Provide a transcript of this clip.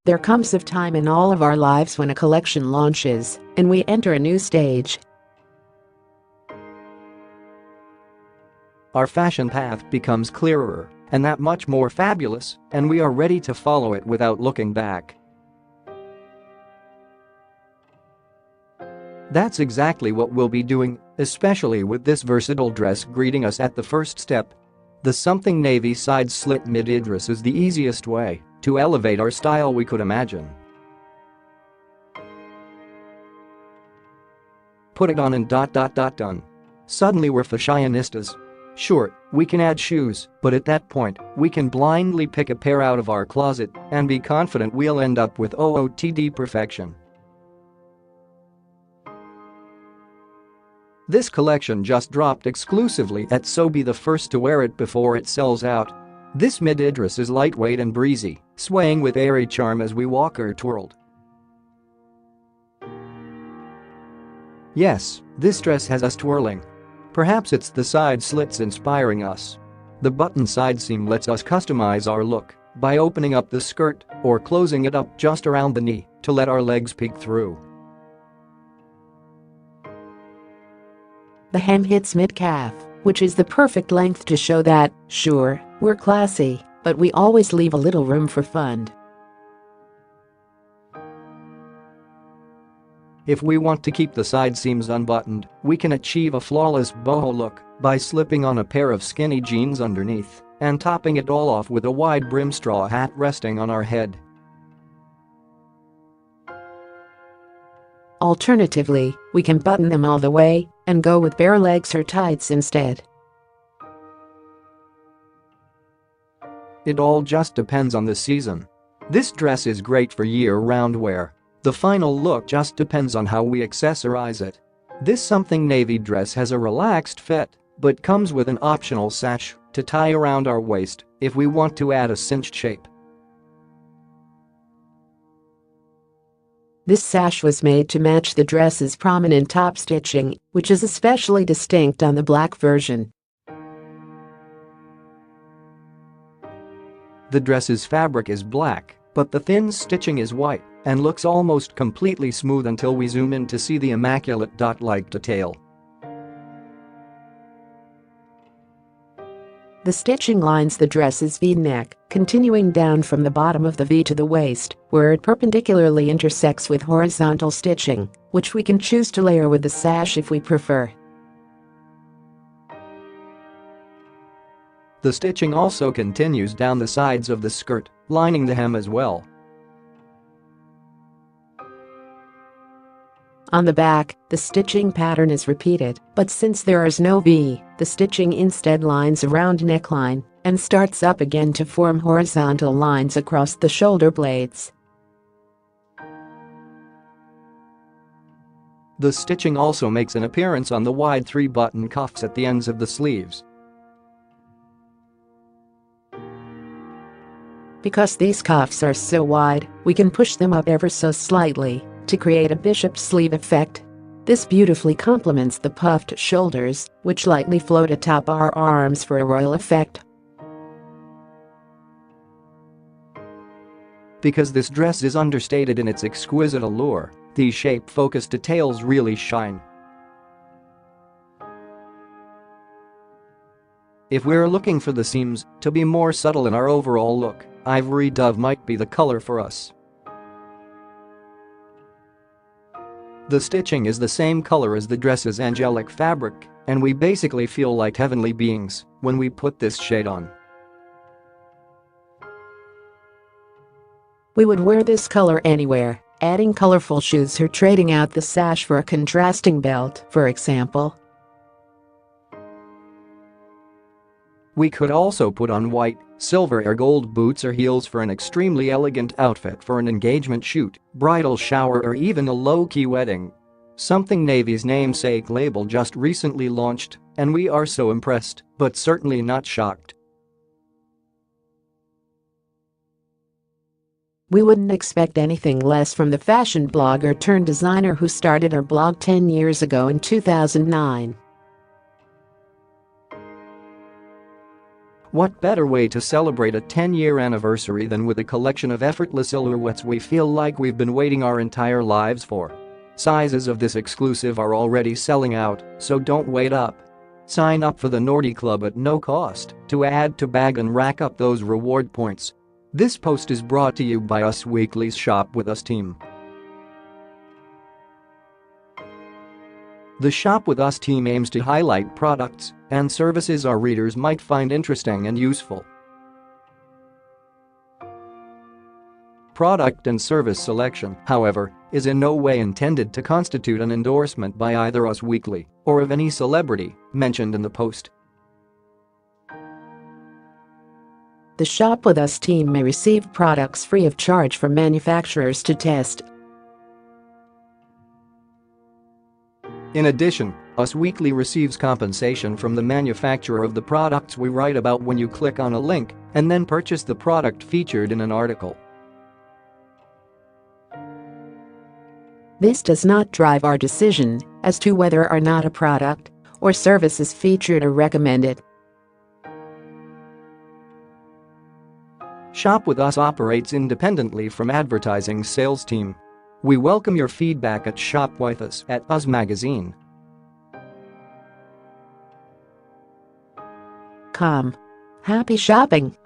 There comes a time in all of our lives when a collection launches and we enter a new stage. Our fashion path becomes clearer and that much more fabulous, and we are ready to follow it without looking back. That's exactly what we'll be doing, especially with this versatile dress greeting us at the first step. The something navy side slit mididress is the easiest way to elevate our style we could imagine. Put it on and done. Suddenly we're fashionistas. Sure, we can add shoes, but at that point, we can blindly pick a pair out of our closet and be confident we'll end up with OOTD perfection. This collection just dropped exclusively at So be the first to wear it before it sells out. This mididress is lightweight and breezy, swaying with airy charm as we walk or twirled. Yes, this dress has us twirling. Perhaps it's the side slits inspiring us. The button side seam lets us customize our look by opening up the skirt or closing it up just around the knee to let our legs peek through. The hem hits mid-calf, which is the perfect length to show that, sure, we're classy, but we always leave a little room for fun. If we want to keep the side seams unbuttoned, we can achieve a flawless boho look by slipping on a pair of skinny jeans underneath and topping it all off with a wide-brim straw hat resting on our head. Alternatively, we can button them all the way and go with bare legs or tights instead. It all just depends on the season. This dress is great for year-round wear. The final look just depends on how we accessorize it. This something navy dress has a relaxed fit, but comes with an optional sash to tie around our waist if we want to add a cinched shape. This sash was made to match the dress's prominent top stitching, which is especially distinct on the black version. The dress's fabric is black, but the thin stitching is white and looks almost completely smooth until we zoom in to see the immaculate dot-like detail. The stitching lines the dress's V-neck, continuing down from the bottom of the V to the waist, where it perpendicularly intersects with horizontal stitching, which we can choose to layer with the sash if we prefer. The stitching also continues down the sides of the skirt, lining the hem as well. On the back, the stitching pattern is repeated, but since there is no V, the stitching instead lines around neckline and starts up again to form horizontal lines across the shoulder blades. The stitching also makes an appearance on the wide 3-button cuffs at the ends of the sleeves. Because these cuffs are so wide, we can push them up ever so slightly to create a bishop sleeve effect. This beautifully complements the puffed shoulders, which lightly float atop our arms for a royal effect. Because this dress is understated in its exquisite allure, these shape-focused details really shine. If we're looking for the seams to be more subtle in our overall look, Ivory Dove might be the color for us. The stitching is the same color as the dress's angelic fabric, and we basically feel like heavenly beings when we put this shade on. We would wear this color anywhere, adding colorful shoes or trading out the sash for a contrasting belt, for example. We could also put on white, silver or gold boots or heels for an extremely elegant outfit for an engagement shoot, bridal shower or even a low-key wedding. Something Navy's namesake label just recently launched, and we are so impressed, but certainly not shocked. We wouldn't expect anything less from the fashion blogger turned designer who started her blog 10 years ago in 2009. What better way to celebrate a 10-year anniversary than with a collection of effortless silhouettes we feel like we've been waiting our entire lives for? Sizes of this exclusive are already selling out, so don't wait up. Sign up for the Naughty Club at no cost to add to bag and rack up those reward points. This post is brought to you by Us Weekly's Shop With Us team. The Shop With Us team aims to highlight products and services our readers might find interesting and useful. Product and service selection, however, is in no way intended to constitute an endorsement by either Us Weekly or of any celebrity mentioned in the post. The Shop With Us team may receive products free of charge from manufacturers to test. In addition, Us Weekly receives compensation from the manufacturer of the products we write about when you click on a link and then purchase the product featured in an article. This does not drive our decision as to whether or not a product or service is featured or recommended. Shop With Us operates independently from advertising sales team. We welcome your feedback at shopwithus@us magazine. Happy shopping!